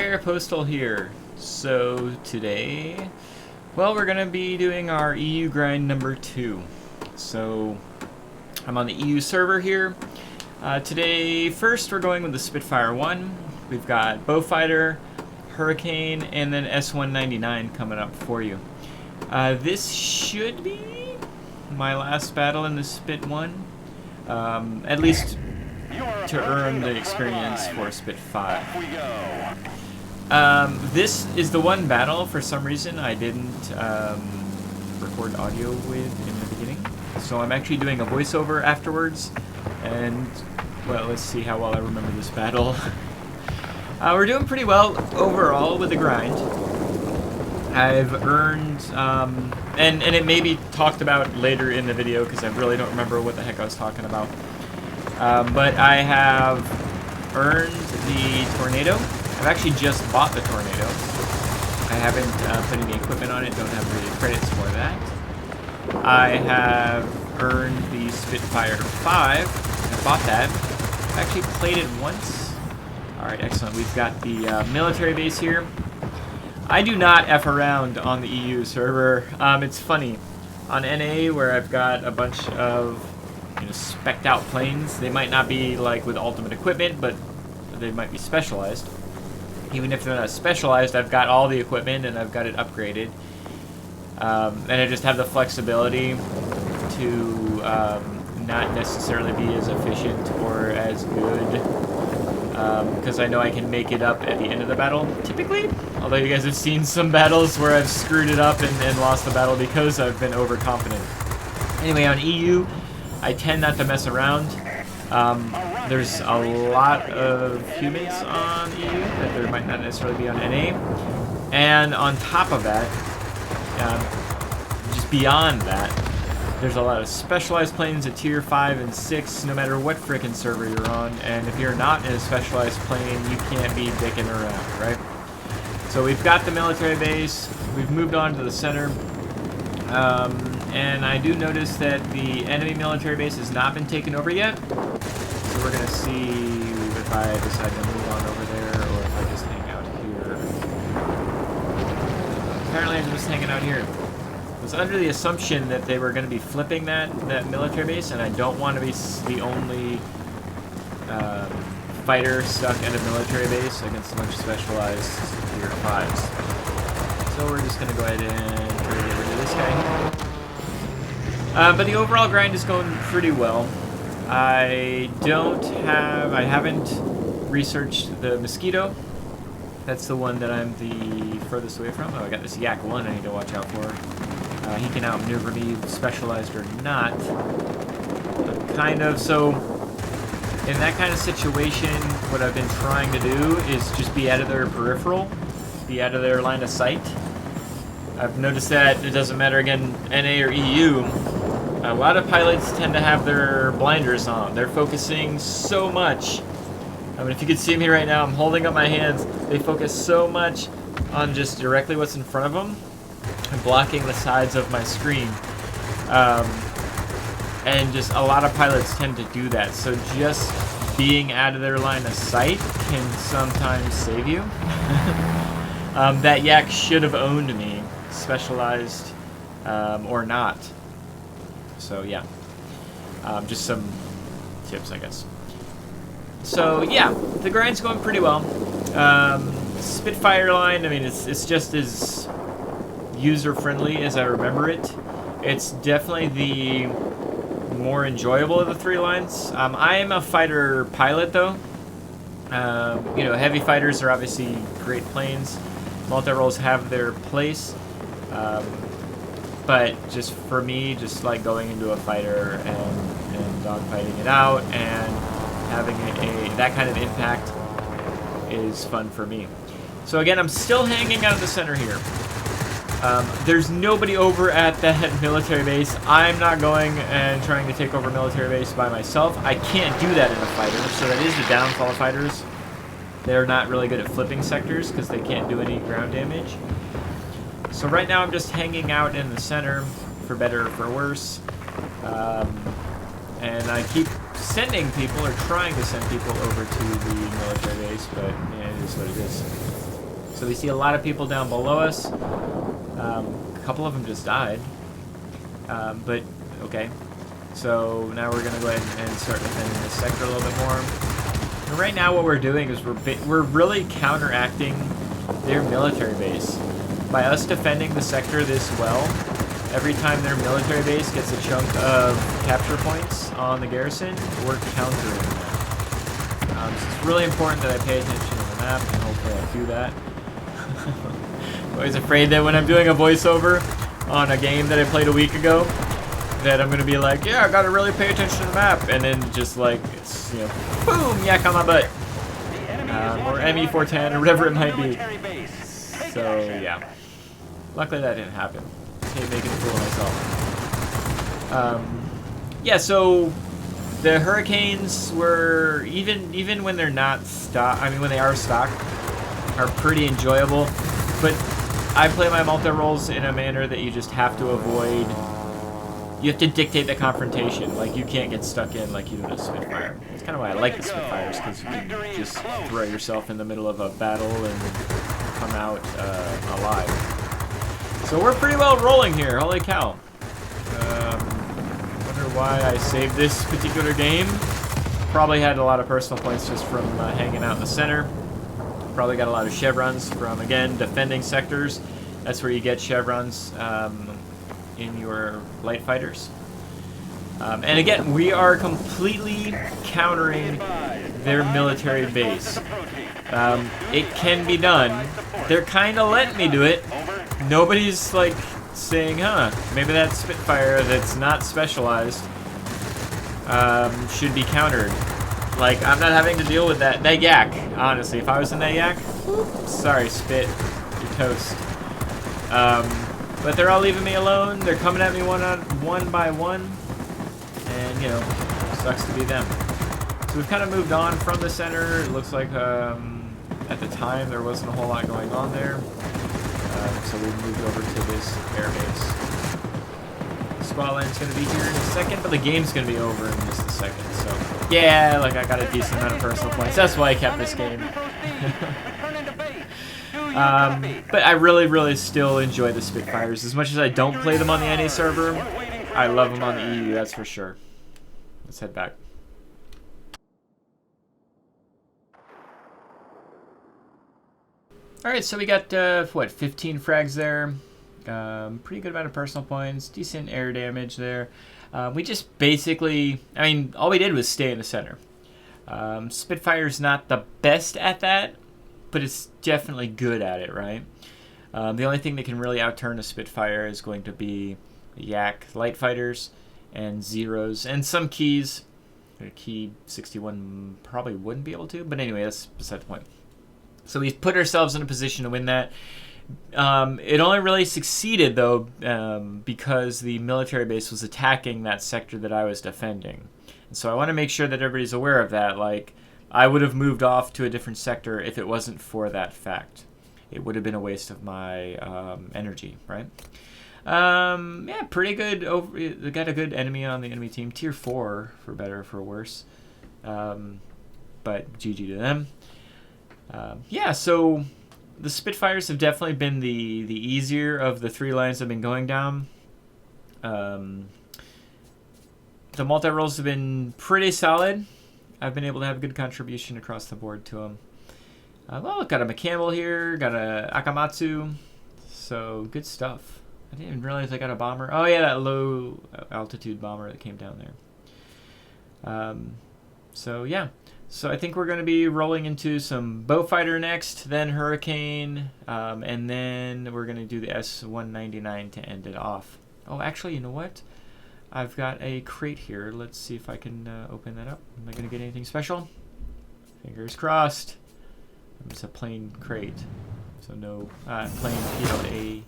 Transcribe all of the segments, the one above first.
there, Postal here. So today, well, we're gonna be doing our EU grind number 2. So I'm on the EU server here. Today, first we're going with the Spitfire 1. We've got Beaufighter, Hurricane, and then S-199 coming up for you. This should be my last battle in the Spit 1. At least to earn the experience for Spit 5. This is the one battle, for some reason, I didn't record audio with in the beginning. So I'm actually doing a voiceover afterwards. And, well, let's see how well I remember this battle. We're doing pretty well overall with the grind. I've earned, and it may be talked about later in the video because I really don't remember what the heck I was talking about. But I have earned the Tornado. I've actually just bought the Tornado. I haven't put any equipment on it, don't have really credits for that. I have earned the Spitfire 5. I bought that. I've actually played it once. Alright, excellent. We've got the military base here. I do not F around on the EU server. It's funny. On NA, where I've got a bunch of spec'd out planes, they might not be like with ultimate equipment, but they might be specialized. Even if they're not specialized, I've got all the equipment and I've got it upgraded. And I just have the flexibility to not necessarily be as efficient or as good, because I know I can make it up at the end of the battle, typically. Although you guys have seen some battles where I've screwed it up and lost the battle because I've been overconfident. Anyway, on EU, I tend not to mess around. There's a lot of humans on EU that there might not necessarily be on NA. And on top of that, just beyond that, there's a lot of specialized planes at tier 5 and 6, no matter what frickin' server you're on. And if you're not in a specialized plane, you can't be dicking around, right? So we've got the military base. We've moved on to the center. And I do notice that the enemy military base has not been taken over yet. So we're going to see if I decide to move on over there or if I just hang out here. Apparently I'm just hanging out here. I was under the assumption that they were going to be flipping that military base, and I don't want to be the only fighter stuck in a military base against a bunch of specialized tier 5s. So we're just going to go ahead and try to get rid of this guy here. But the overall grind is going pretty well. I haven't researched the Mosquito. That's the one that I'm the furthest away from. Oh, I got this Yak 1 I need to watch out for. He can outmaneuver me, specialized or not. So in that kind of situation, what I've been trying to do is just be out of their peripheral, be out of their line of sight. I've noticed that it doesn't matter, again, NA or EU, a lot of pilots tend to have their blinders on. They're focusing so much. I mean, if you could see me right now, I'm holding up my hands. They focus so much on just directly what's in front of them and blocking the sides of my screen. And just a lot of pilots tend to do that. So just being out of their line of sight can sometimes save you. That Yak should have owned me, specialized or not. So yeah, just some tips, I guess. So yeah, the grind's going pretty well. Spitfire line, I mean, it's just as user-friendly as I remember it. It's definitely the more enjoyable of the 3 lines. I am a fighter pilot, though. Heavy fighters are obviously great planes. Multi-roles have their place. But just for me, just like going into a fighter and dogfighting it out and having that kind of impact is fun for me. So again, I'm still hanging out at the center here. There's nobody over at that military base. I'm not going and trying to take over a military base by myself. I can't do that in a fighter, so that is the downfall of fighters. They're not really good at flipping sectors because they can't do any ground damage. So right now I'm just hanging out in the center, for better or for worse. And I keep sending people, or trying to send people over to the military base, but yeah, it is what it is. So we see a lot of people down below us. A couple of them just died. But, okay. So now we're going to go ahead and start defending this sector a little bit more. And right now what we're doing is we're really counteracting their military base. By us defending the sector this well, every time their military base gets a chunk of capture points on the garrison, we're countering that. So it's really important that I pay attention to the map, and hopefully I do that. I'm always afraid that when I'm doing a voiceover on a game that I played a week ago, that I'm gonna be like, yeah, I gotta really pay attention to the map, and then just like, it's, you know, boom, yak on my butt. Or ME410, or whatever it might be. So, yeah. Luckily that didn't happen. I hate making a fool of myself. Yeah, so the Hurricanes were, even when they're not stock, I mean when they are stock, are pretty enjoyable. But I play my multi-rolls in a manner that you just have to avoid. You have to dictate the confrontation. Like, you can't get stuck in like you do with a Spitfire. That's kind of why I like the Spitfires, because you can just throw yourself in the middle of a battle and come out alive. So we're pretty well rolling here. Holy cow. Wonder why I saved this particular game. Probably had a lot of personal points just from hanging out in the center. Probably got a lot of chevrons from, again, defending sectors. That's where you get chevrons in your light fighters. And again, we are completely countering their military base. It can be done. They're kind of letting me do it. Nobody's like saying, huh, maybe that Spitfire that's not specialized should be countered. Like, I'm not having to deal with that yak, honestly. If I was in that yak, sorry, Spit, you're toast. But they're all leaving me alone. They're coming at me one by one. And, you know, sucks to be them. So we've kind of moved on from the center. It looks like at the time there wasn't a whole lot going on there. So we moved over to this air base. Squad line's going to be here in a second, but the game's going to be over in just a second. So, yeah, like I got a decent amount of personal points. That's why I kept this game. But I really, really still enjoy the Spitfires. As much as I don't play them on the NA server, I love them on the EU, that's for sure. Let's head back. Alright, so we got, what, 15 frags there. Pretty good amount of personal points. Decent air damage there. We just basically, I mean, all we did was stay in the center. Spitfire's not the best at that, but it's definitely good at it, right? The only thing that can really outturn a Spitfire is going to be yak light fighters and zeros and some keys. Key 61 probably wouldn't be able to, but anyway, that's beside the point. So we put ourselves in a position to win that. It only really succeeded, though, because the military base was attacking that sector that I was defending. And so I want to make sure that everybody's aware of that. Like, I would have moved off to a different sector if it wasn't for that fact. It would have been a waste of my energy, right? Yeah, pretty good. They got a good enemy on the enemy team. Tier 4, for better or for worse. But GG to them. Yeah, so the Spitfires have definitely been the easier of the three lines I've been going down. The multi-rolls have been pretty solid. I've been able to have a good contribution across the board to them. Well, got a McCampbell here, got a Akamatsu, so good stuff. I didn't even realize I got a bomber. Oh yeah, that low altitude bomber that came down there. So yeah. So I think we're going to be rolling into some Beaufighter next, then Hurricane, and then we're going to do the S-199 to end it off. Oh, actually, you know what? I've got a crate here. Let's see if I can open that up. Am I going to get anything special? Fingers crossed. It's a plain crate. So no, plain PLA.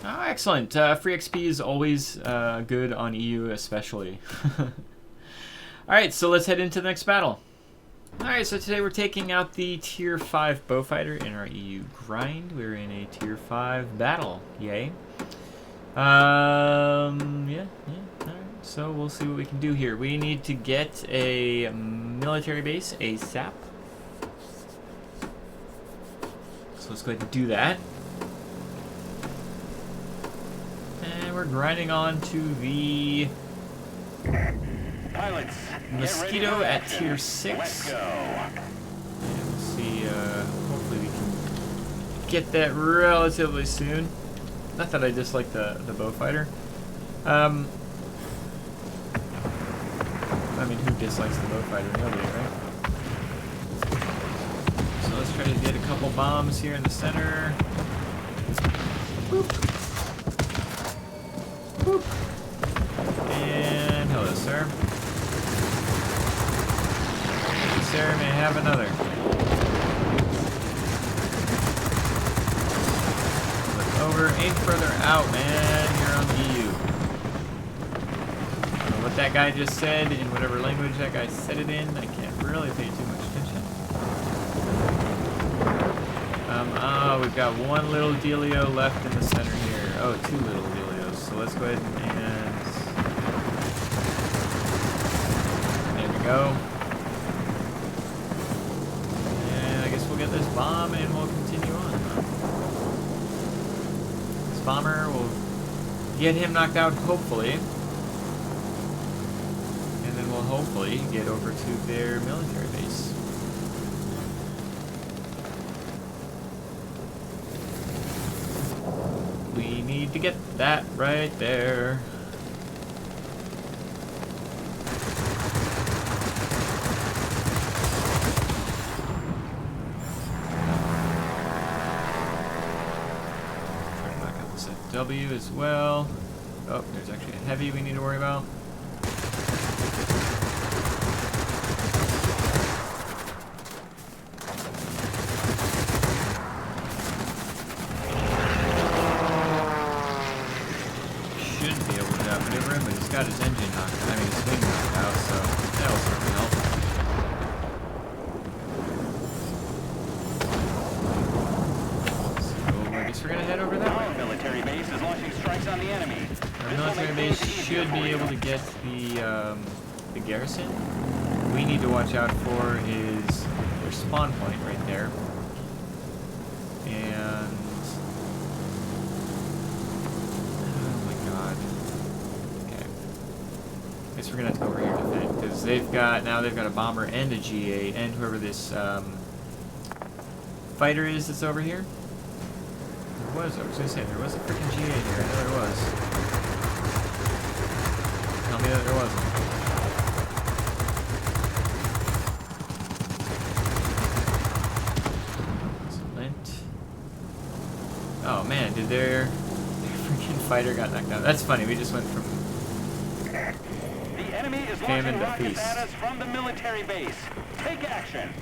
Oh, excellent. Free XP is always good on EU especially. Alright, so let's head into the next battle. Alright, so today we're taking out the Tier 5 Beaufighter in our EU grind. We're in a Tier 5 battle. Yay. Yeah. Alright, so we'll see what we can do here. We need to get a military base ASAP. So let's go ahead and do that. And we're grinding on to the Pilots, Mosquito at tier 6. Let's go. And we'll see, hopefully we can get that relatively soon. Not that I dislike the Bowfighter. I mean, who dislikes the Bowfighter? Nobody, right? So let's try to get a couple bombs here in the center. Boop. Boop. And hello, sir. Thank you, sir. May I have another? Look over, aim further out, man. You're on EU. What that guy just said, in whatever language that guy said it in, I can't really pay too much attention. We've got one little dealio left in the center here. Oh, two little dealios. So let's go ahead and... There we go. And I guess we'll get this bomb and we'll continue on. This bomber will get him knocked out, hopefully. And then we'll hopefully get over to their military base. We need to get that right there. Try to knock out this W as well. Oh, there's actually a heavy we need to worry about. But he's got his engine knocked out, his wing knocked out, so that will certainly help. So I guess we're gonna head over that way. Our military base is launching strikes on the enemy. Our military base should be able to get the garrison. We need to watch out for is their spawn point right there. And I guess we're gonna have to go over here to defend because they've got a bomber and a GA and whoever this fighter is that's over here. There was, I was gonna say there was a freaking GA here. I know there was. Tell me that there wasn't. Excellent. Oh man, did their freaking fighter got knocked out? That's funny. We just went from enemy is launching rockets at us from the military base. Take action.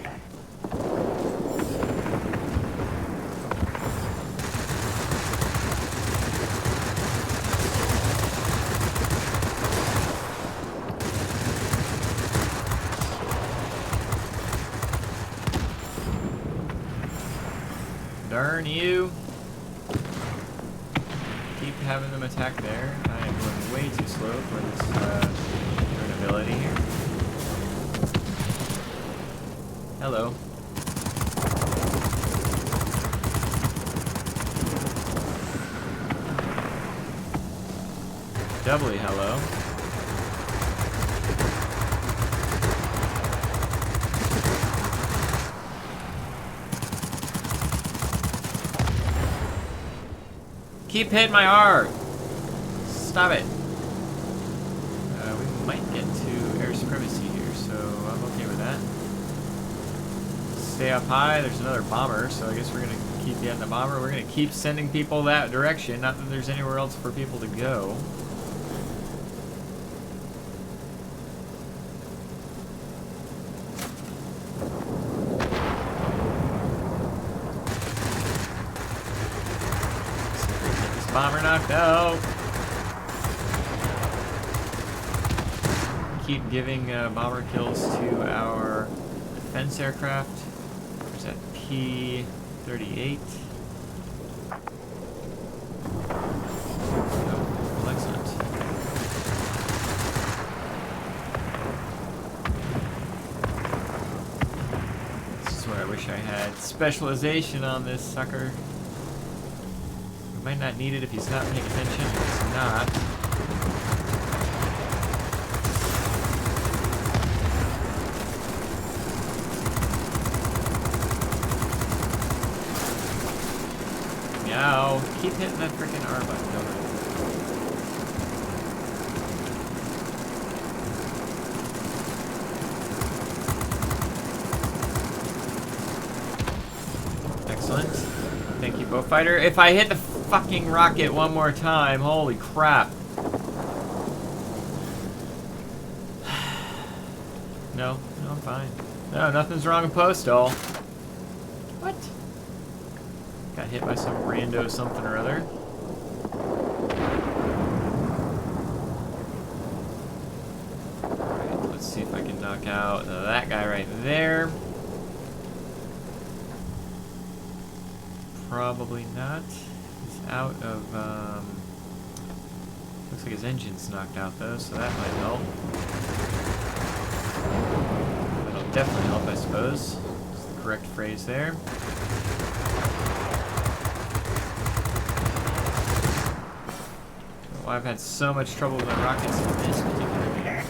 Darn you. Keep having them attack there. I am going way too slow for this ability here. Hello. Doubly hello. Keep hitting my R. Stop it. We might get to air supremacy here, so I'm okay with that. Stay up high. There's another bomber, so I guess we're gonna keep getting the bomber. We're gonna keep sending people that direction. Not that there's anywhere else for people to go. Bomber knocked out. Keep giving bomber kills to our defense aircraft. There's that P-38. Oh, excellent. This is where I wish I had specialization on this sucker. We might not need it if he's not paying attention. If he's not. Meow. Keep hitting that freaking R button. Over. Excellent. Thank you, Bowfighter. If I hit the fucking rocket one more time, holy crap. No, I'm fine. No, nothing's wrong with Postal. What? Got hit by some rando something or other. Alright, let's see if I can knock out that guy right there. Probably not. He's out of, looks like his engine's knocked out though, so that might help. That'll definitely help, I suppose. That's the correct phrase there. Oh, I've had so much trouble with my rockets in this particular game.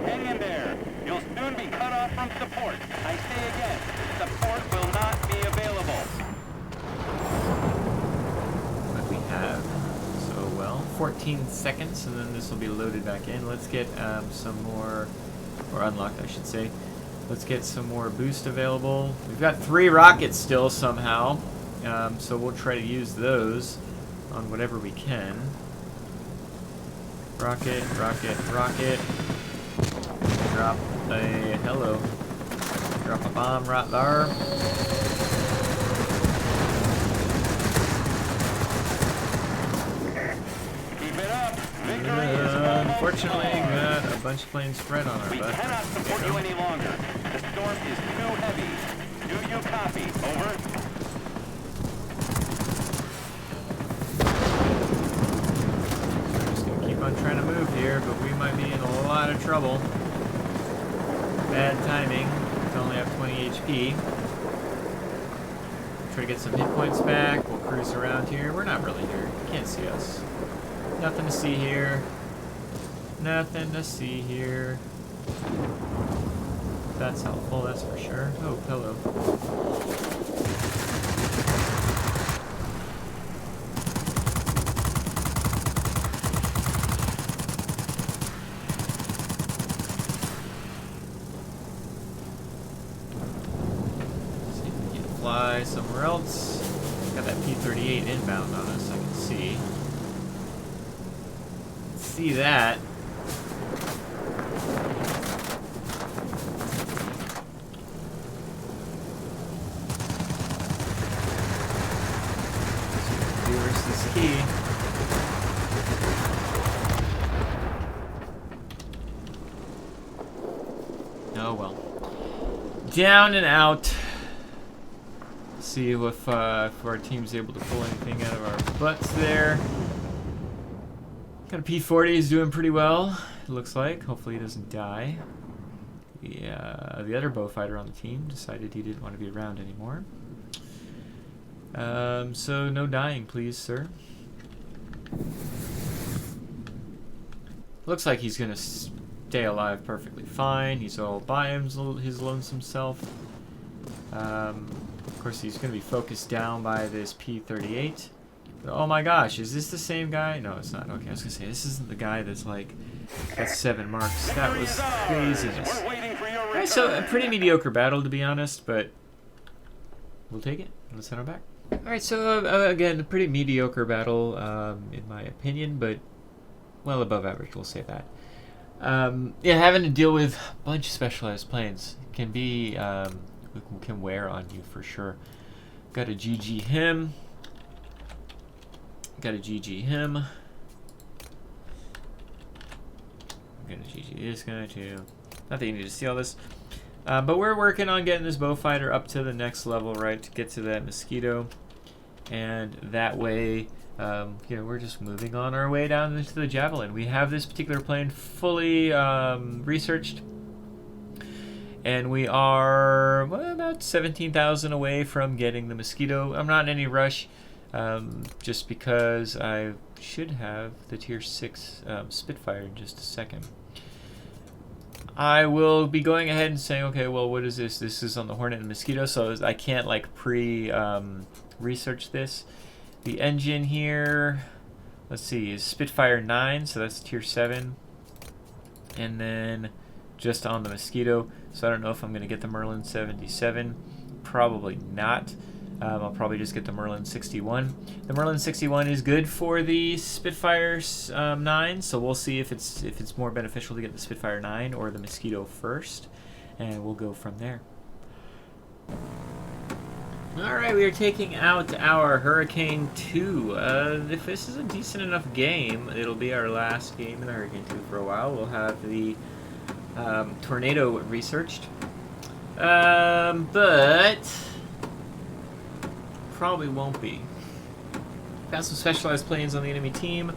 Hang in there. You'll soon be cut off from support. I say again, support will not be available. What we have, so well, 14 seconds, and then this will be loaded back in. Let's get some more, or unlocked, I should say. Let's get some more boost available. We've got 3 rockets still somehow, so we'll try to use those on whatever we can. Rocket, rocket, rocket. Drop a hello. Drop a bomb right there. Keep it up. Victory is almost Unfortunately, won. got a bunch of planes spread on our We butt. cannot support you any longer. The storm is too heavy. Do you copy? Over. Just gonna keep on trying to move here, but we might be in a lot of trouble. Bad timing. We only have 20 HP. Try to get some hit points back. We'll cruise around here. We're not really here. You can't see us. Nothing to see here. Nothing to see here. That's helpful, that's for sure. Oh, hello. See if we can fly somewhere else. Got that P-38 inbound on us, I can see. See that. Reverse this key. Oh well. Down and out. See if our team's able to pull anything out of our butts there. Got a P-40, he's doing pretty well, it looks like. Hopefully he doesn't die. Yeah, the other Bowfighter on the team decided he didn't want to be around anymore. So no dying, please, sir. Looks like he's gonna stay alive perfectly fine. He's all by his lonesome self. Of course, he's gonna be focused down by this P-38. Oh my gosh, is this the same guy? No, it's not. Okay, I was gonna say, this isn't the guy that's like, got 7 marks. That was craziness. Alright, so a pretty mediocre battle, to be honest, but we'll take it. Let's head on back. Alright, so again, a pretty mediocre battle, in my opinion, but well above average, we'll say that. Yeah, having to deal with a bunch of specialized planes can be, can wear on you for sure. Got a GG him. Got a GG him. I'm gonna GG this guy too. Not that you need to see all this. But we're working on getting this Bowfighter up to the next level, right, to get to that Mosquito. And that way, you know, we're just moving on our way down into the Javelin. We have this particular plane fully researched. And we are about 17,000 away from getting the Mosquito. I'm not in any rush, just because I should have the Tier 6 Spitfire in just a second. I will be going ahead and saying, okay, well, what is this? This is on the Hornet and Mosquito, so I can't like research this. The engine here, let's see, is Spitfire 9, so that's Tier 7. And then just on the Mosquito, so I don't know if I'm going to get the Merlin 77. Probably not. I'll probably just get the Merlin 61. The Merlin 61 is good for the Spitfire 9, so we'll see if it's more beneficial to get the Spitfire 9 or the Mosquito first, and we'll go from there. Alright, we are taking out our Hurricane 2. If this is a decent enough game, it'll be our last game in the Hurricane 2 for a while. We'll have the Tornado researched. But probably won't be. Got some specialized planes on the enemy team.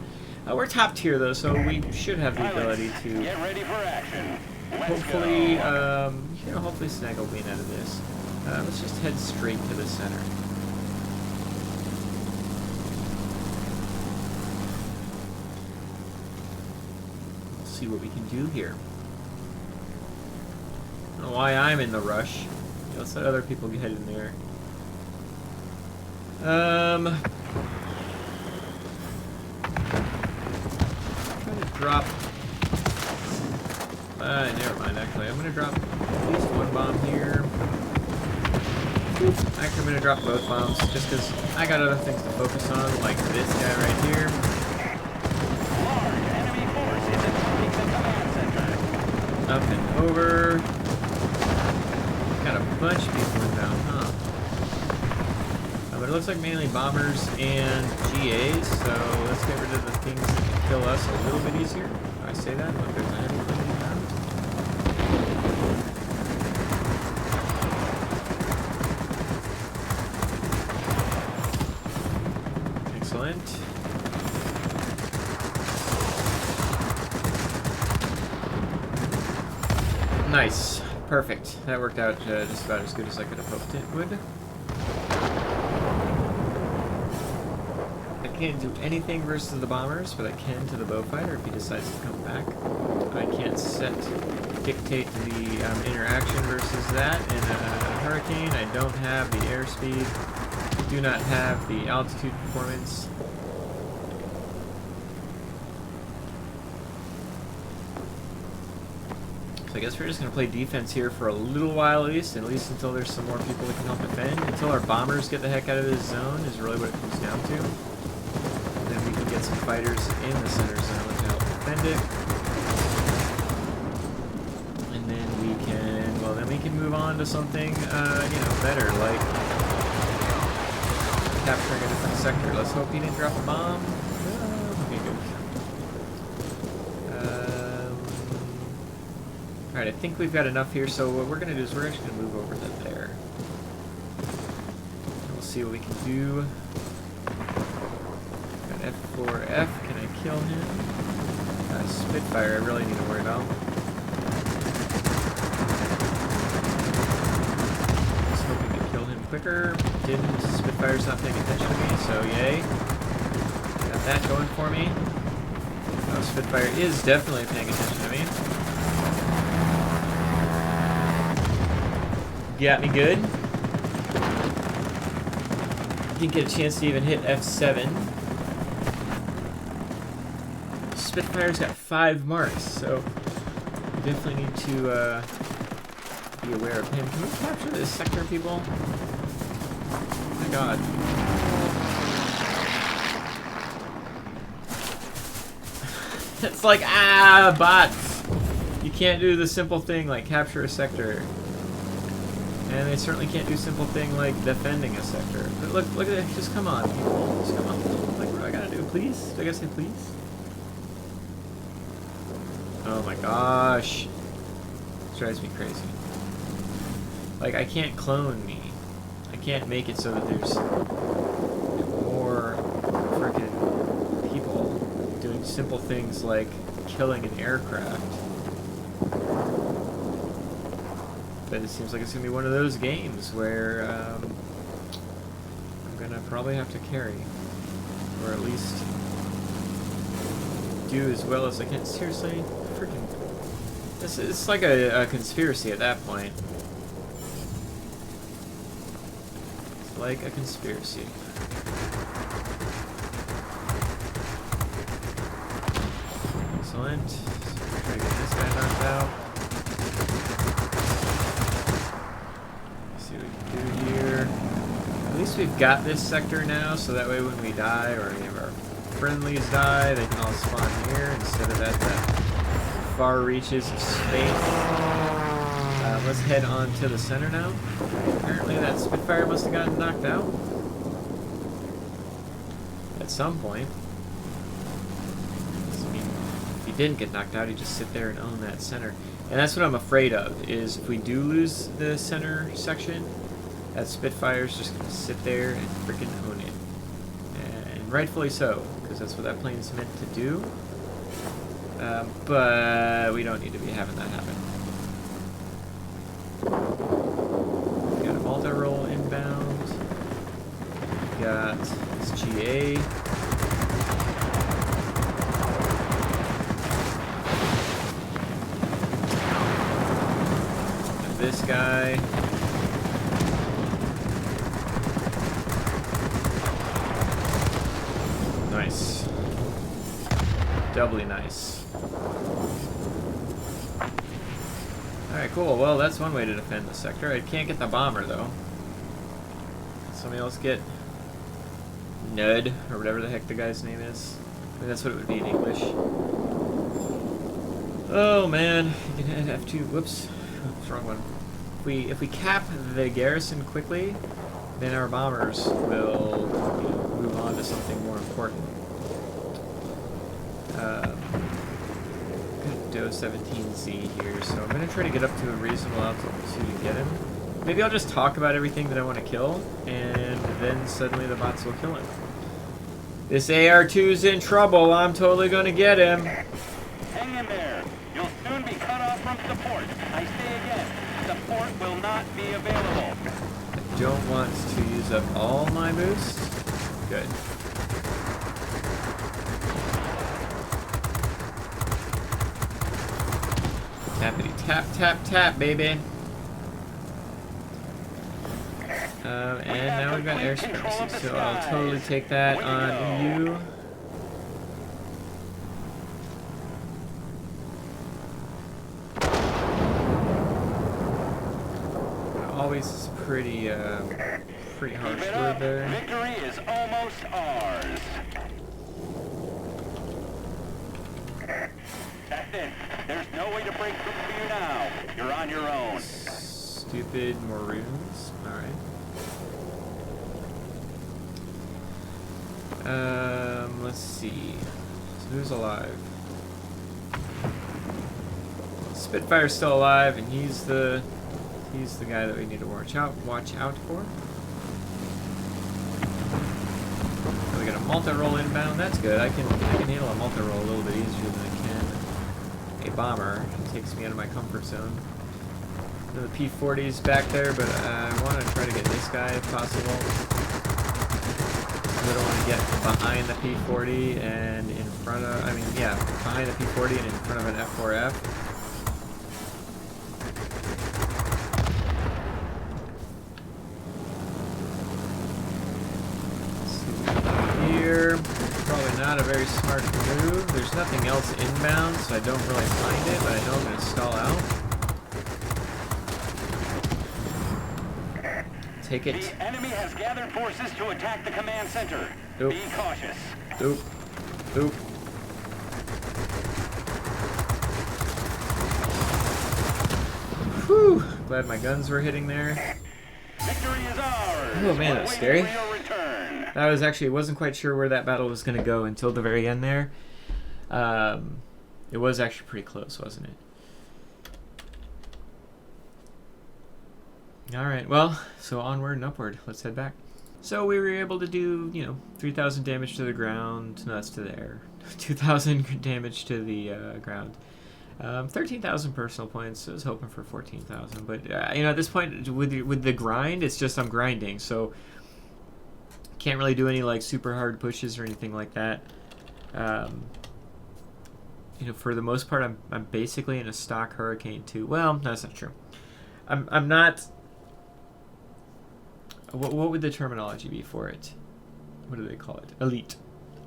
We're top tier though, so we should have the ability to Get ready for action. Let's hopefully, go. hopefully snag a win out of this. Let's just head straight to the center. Let's see what we can do here. I don't know why I'm in the rush. Let's let other people get in there. Trying to drop. Never mind. Actually, I'm gonna drop at least one bomb here. Actually, I'm gonna drop both bombs just because I got other things to focus on, like this guy right here. Large enemy force is attacking the command center. Up and over. Got a bunch of people inbound, huh? But it looks like mainly bombers and GAs, so let's get rid of the things that can kill us a little bit easier. If I say that, look, there's a heavy plane inbound. Excellent. Nice. Perfect. That worked out just about as good as I could have hoped it would. I can't do anything versus the bombers, but I can to the Beaufighter if he decides to come back. I can't dictate the interaction versus that in a Hurricane. I don't have the airspeed. I do not have the altitude performance. So I guess we're just going to play defense here for a little while at least until there's some more people that can help defend. Until our bombers get the heck out of this zone is really what it comes down to. And then we can get some fighters in the center zone to help defend it. And then we can move on to something, better, like capturing a different sector. Let's hope he didn't drop a bomb. Okay, good. Alright, I think we've got enough here, so what we're going to do is we're actually going to move over to there. And we'll see what we can do. Got F4F, can I kill him? Spitfire, I really need to worry about. Just hoping to kill him quicker. Didn't. Spitfire's not paying attention to me, so yay. Got that going for me. Oh, Spitfire is definitely paying attention to me. Got me good. Didn't get a chance to even hit F7. Spitfire's got 5 marks, so we definitely need to be aware of him. Can we capture this sector, people? Oh my god. It's like, bots! You can't do the simple thing like capture a sector. And they certainly can't do simple thing like defending a sector. But look at it. Just come on, people. Just come on. Like, what do I gotta do? Please? Do I gotta say please? Oh my gosh. This drives me crazy. Like, I can't clone me. I can't make it so that there's more frickin' people doing simple things like killing an aircraft. But it seems like it's going to be one of those games where I'm going to probably have to carry. Or at least do as well as I can. Seriously? Freaking... It's like a conspiracy at that point. It's like a conspiracy. Excellent. Try to get this guy knocked out. Let's see what we can do here. At least we've got this sector now, so that way when we die or any of our friendlies die, they can all spawn here instead of at the far reaches of space. Let's head on to the center now. Apparently that Spitfire must have gotten knocked out at some point. I mean, if he didn't get knocked out, he'd just sit there and own that center. And that's what I'm afraid of, is if we do lose the center section, that Spitfire's just going to sit there and freaking own it. And rightfully so, because that's what that plane's meant to do. But we don't need to be having that happen. Got a multi-roll inbound. Got this GA. And this guy. Nice. Doubly nice. Alright, cool. Well, that's one way to defend the sector. I can't get the bomber, though. Somebody else get Nud, or whatever the heck the guy's name is. I mean, that's what it would be in English. Oh, man. You can hit F2. Whoops. Oops, wrong one. If we cap the garrison quickly, then our bombers will, you know, move on to something more important. Got 17Z here, so I'm going to try to get up to a reasonable altitude to get him. Maybe I'll just talk about everything that I want to kill, and then suddenly the bots will kill him. This AR-2's in trouble. I'm totally going to get him. Hang in there. You'll soon be cut off from support. I say again, support will not be available. I don't want to use up all my boosts. Good. Tappity tap tap tap, baby. And now we've got air supremacy, so I'll totally take that on you. Always is pretty harsh word there. Victory is almost ours. That's it. There's no way to break through for you now. You're on your own. Stupid Maroons. Alright. Let's see. So who's alive? Spitfire's still alive, and he's the guy that we need to watch out for. So we got a multi-roll inbound. That's good. I can handle a multi-roll a little bit easier than I can a bomber. It takes me out of my comfort zone. The P-40's back there, but I want to try to get this guy if possible. I don't want to get behind the P-40 and in front of, behind the P-40 and in front of an F-4F. Here, probably not a very smart move. There's nothing else inbound, so I don't really mind it, but I know I'm going to stall out. Take it. The enemy has gathered forces to attack the command center. Oop. Be cautious. Oop. Oop. Whew. Glad my guns were hitting there. Victory is ours. Oh man, that was scary. For your return. I wasn't quite sure where that battle was going to go until the very end there. It was actually pretty close, wasn't it? Alright, well, so onward and upward. Let's head back. So we were able to do, 3,000 damage to the ground. No, that's to the air. 2,000 damage to the ground. 13,000 personal points. I was hoping for 14,000, but you know, at this point with the grind, it's just I'm grinding, so can't really do any like super hard pushes or anything like that. You know, for the most part, I'm basically in a stock Hurricane 2. Well, that's not true. I'm not. What would the terminology be for it? What do they call it? Elite.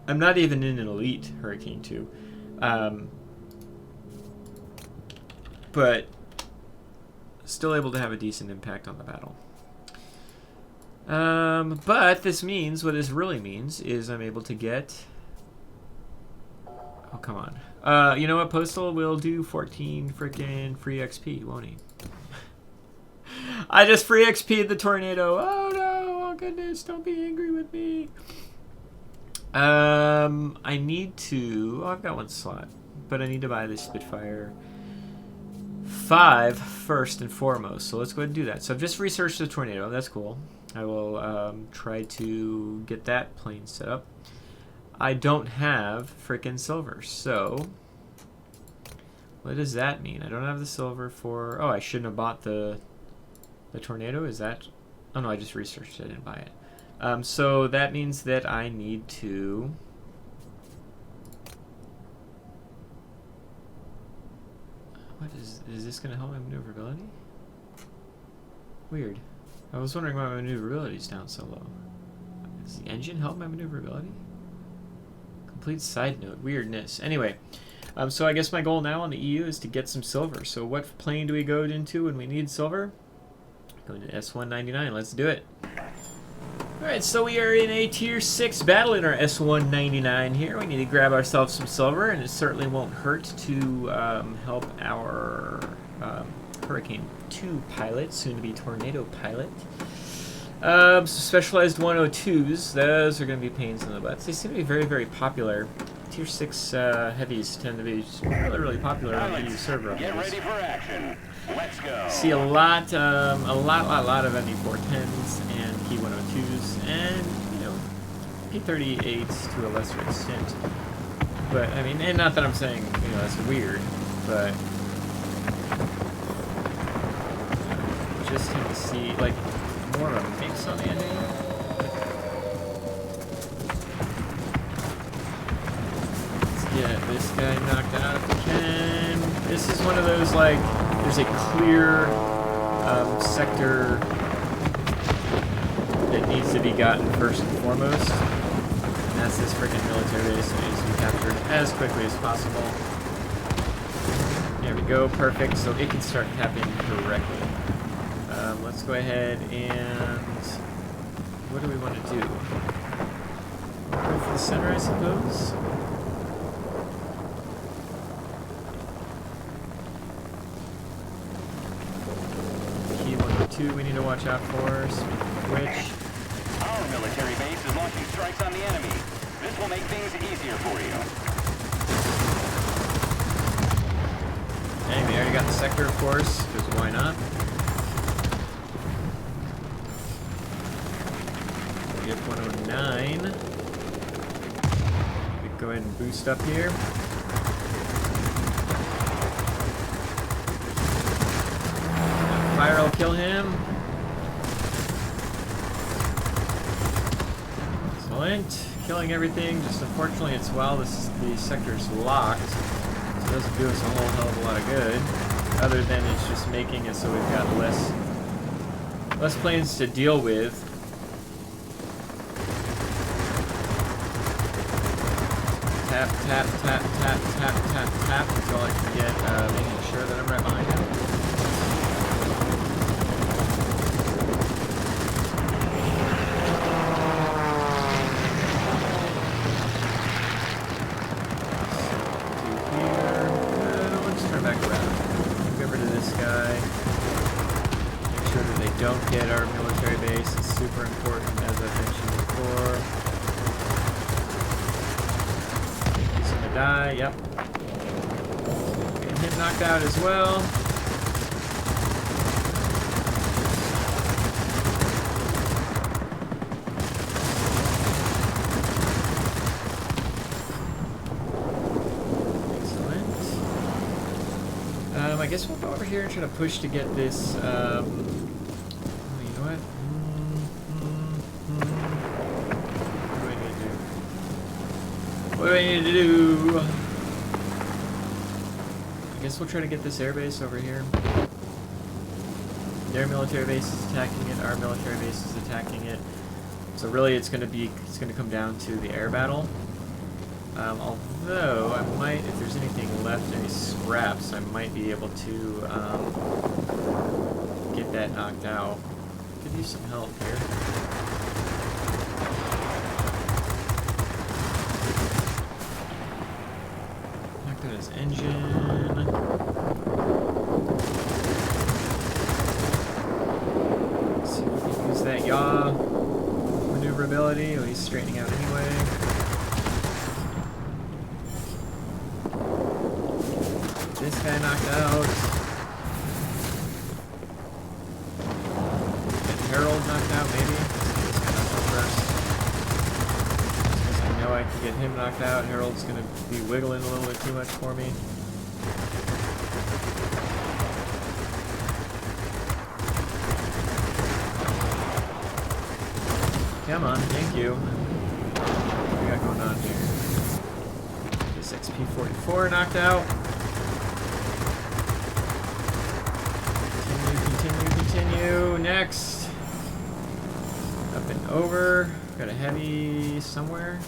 I'm not even in an elite Hurricane 2. But still able to have a decent impact on the battle. But this means, what this really means, is I'm able to get... Oh, come on. You know what? Postal will do 14 freaking free XP, won't he? I just free XP'd the tornado. Oh no! Oh goodness! Don't be angry with me. I need to... Oh, I've got one slot. But I need to buy this Spitfire 5 first and foremost. So let's go ahead and do that. So I've just researched the tornado. That's cool. I will try to get that plane set up. I don't have frickin' silver. So what does that mean? I don't have the silver for... Oh, I shouldn't have bought the tornado. Is that... Oh no, I just researched it. I didn't buy it. So that means that I need to... What is this going to help my maneuverability? Weird. I was wondering why my maneuverability is down so low. Does the engine help my maneuverability? Complete side note. Weirdness. Anyway, so I guess my goal now on the EU is to get some silver. So what plane do we go into when we need silver? Going to S199. Let's do it. Alright, so we are in a Tier 6 battle in our S199 here. We need to grab ourselves some silver, and it certainly won't hurt to help our Hurricane 2 pilot, soon-to-be Tornado pilot. So specialized 102s, those are going to be pains in the butts. They seem to be very, very popular. Tier 6 heavies tend to be really, really popular on the EU server. Get ready for action. Let's go. See a lot of ME410s and P102s, and you know, P38s to a lesser extent. But I mean, and not that I'm saying you know that's weird, but just tend to see like more of a mix on the ending. Let's get this guy knocked out if we can. This is one of those like. There's a clear sector that needs to be gotten first and foremost, and that's this freaking military base that needs to be captured as quickly as possible. There we go, perfect, so it can start tapping correctly. Let's go ahead and... What do we want to do? Go for the center, I suppose? We need to watch out for, which... Our military base is launching strikes on the enemy. This will make things easier for you. Hey, we already got the sector, of course, because why not? We have 109. We can go ahead and boost up here. Fire will kill him. Excellent. Killing everything. Just unfortunately, it's while the sector's locked, so it doesn't do us a whole hell of a lot of good. Other than it's just making it so we've got less planes to deal with. Tap, tap, tap, tap, tap, tap, tap until I can get making sure that I'm right behind him. Don't get our military base. It's super important, as I've mentioned before. He's gonna die, yep. Getting him knocked out as well. Excellent. guess we'll go over here and try to push to get this, oh, you know what? What do I need to do? I guess we'll try to get this airbase over here. Their military base is attacking it, our military base is attacking it. So really it's gonna come down to the air battle. Although I might, if there's anything left, any scraps, I might be able to get that knocked out. Could use some help here. Knocked out his engine. Let's see if we can use that yaw maneuverability. At least straightening out anyway. This guy knocked out. Get Harold knocked out, maybe. Let's get this guy knocked out first. Because I know I can get him knocked out. Harold's going to be wiggling a little bit too much for me. Come on, thank you. What do we got going on here? This XP-44 knocked out. Continue. Next. Up and over. Got a heavy somewhere.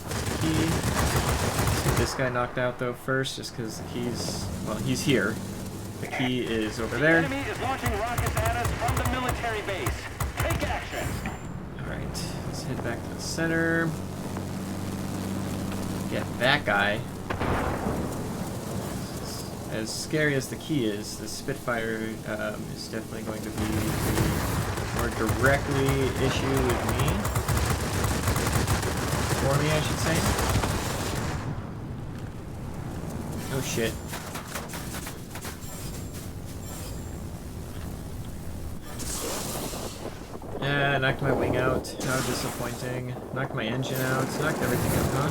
That's a key. Let's get this guy knocked out though first, just because the key's, well, he's here. The key is over there. The enemy is launching rockets at us from the military base. Take action. Alright, let's head back to the center. Get that guy. As scary as the key is, the Spitfire is definitely going to be the more directly issue with me. For me, I should say. Oh shit. Yeah, knocked my wing out. How disappointing. Knocked my engine out. Knocked everything out, huh?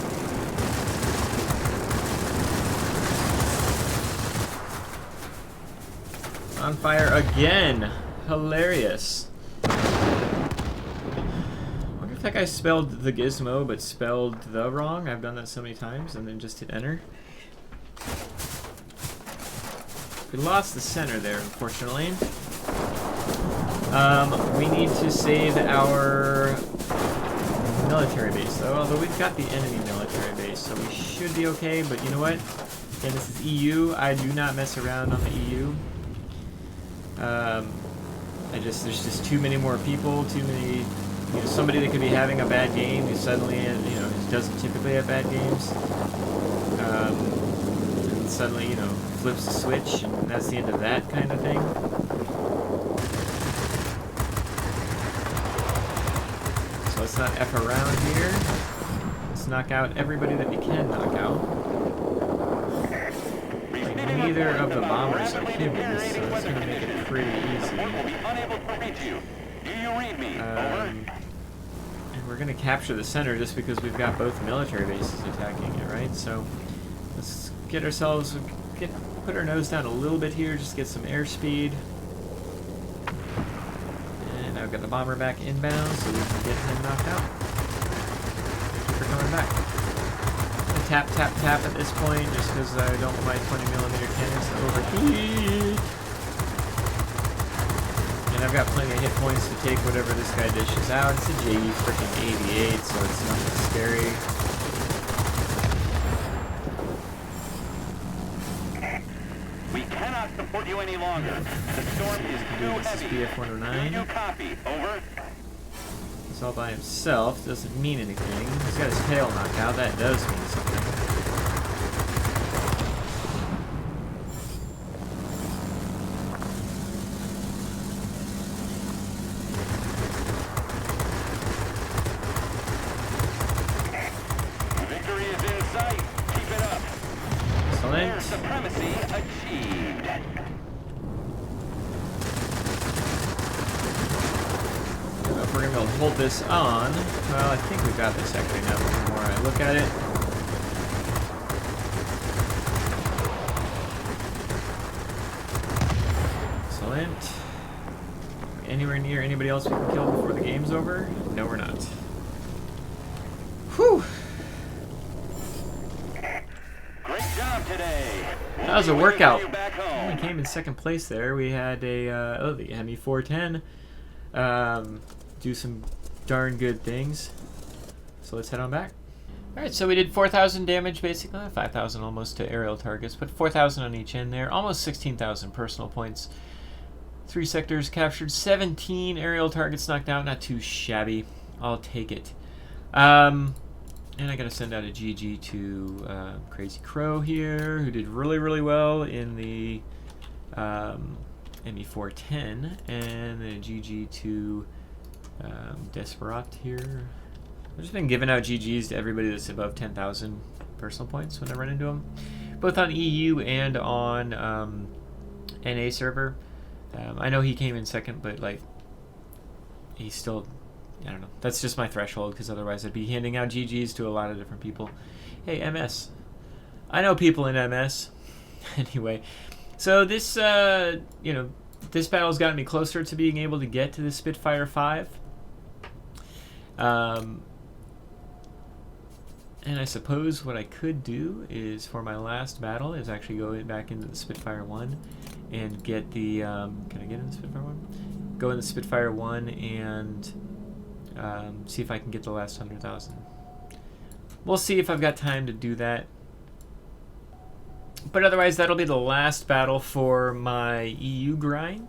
On fire again! Hilarious. I wonder if that guy spelled the gizmo but spelled the wrong. I've done that so many times and then just hit enter. We lost the center there, unfortunately. We need to save our military base though, although we've got the enemy military base, so we should be okay, but you know what? Again, this is EU. I do not mess around on the EU. There's just too many more people, too many, you know, somebody that could be having a bad game who suddenly, you know, doesn't typically have bad games, and suddenly, you know, flips the switch, and that's the end of that kind of thing. So let's not F around here. Let's knock out everybody that we can knock out. Neither of the bombers are humans, so it's going to make it pretty easy. And we're going to capture the center just because we've got both military bases attacking it, right? So let's get ourselves, put our nose down a little bit here, just get some airspeed. And I've got the bomber back inbound so we can get him knocked out. Thank you for coming back. Tap, tap, tap at this point, just because I don't want my 20mm cannons to overheat. And I've got plenty of hit points to take whatever this guy dishes out. It's a JE freaking 88, so it's nothing scary. We cannot support you any longer. The storm is too heavy. BF-109. Do you copy? Over. He's all by himself, doesn't mean anything. He's got his tail knocked out, that does mean something. Victory is in sight. Keep it up. Excellent. Air supremacy achieved. If we're going to hold this on, well, I think we've got this actually now the more I look at it. Excellent. Anywhere near anybody else we can kill before the game's over? No, we're not. Whew! Great job today. That was a workout. You back We home. came in second place there. We had a the Hemi 410 do some darn good things. So let's head on back. Alright, so we did 4,000 damage basically, 5,000 almost to aerial targets, but 4,000 on each end there, almost 16,000 personal points. 3 sectors captured, 17 aerial targets knocked out, not too shabby. I'll take it. And I gotta send out a GG to Crazy Crow here, who did really, really well in the ME410, and then a GG to Desperat here. I've just been giving out GGs to everybody that's above 10,000 personal points when I run into them, both on EU and on NA server. I know he came in second, but like he's still, I don't know. That's just my threshold, because otherwise I'd be handing out GGs to a lot of different people. Hey, MS. I know people in MS. Anyway, so this this battle's gotten me closer to being able to get to the Spitfire 5. And I suppose what I could do is, for my last battle, is actually go back into the Spitfire 1 and get the, can I get in the Spitfire 1? Go in the Spitfire 1 and see if I can get the last 100,000. We'll see if I've got time to do that. But otherwise, that'll be the last battle for my EU grind.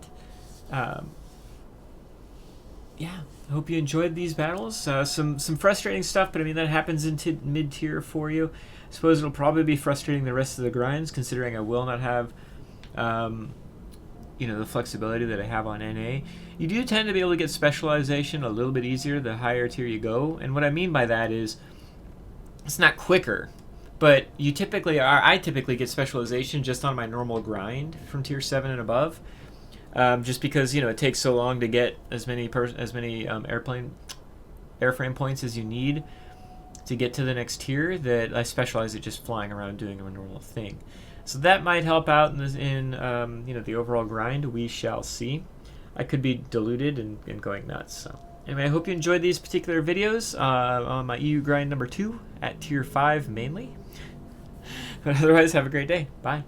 Yeah, I hope you enjoyed these battles. Some frustrating stuff, but I mean, that happens in mid-tier for you. I suppose it'll probably be frustrating the rest of the grinds, considering I will not have the flexibility that I have on NA. You do tend to be able to get specialization a little bit easier the higher tier you go, and what I mean by that is it's not quicker, but you typically I typicily get specialization just on my normal grind from tier 7 and above, just because it takes so long to get as many airframe points as you need to get to the next tier that I specialize at just flying around doing a normal thing. So that might help out in the overall grind. We shall see. I could be diluted and going nuts. So anyway, I hope you enjoyed these particular videos on my EU grind number 2 at tier 5 mainly. But otherwise, have a great day. Bye.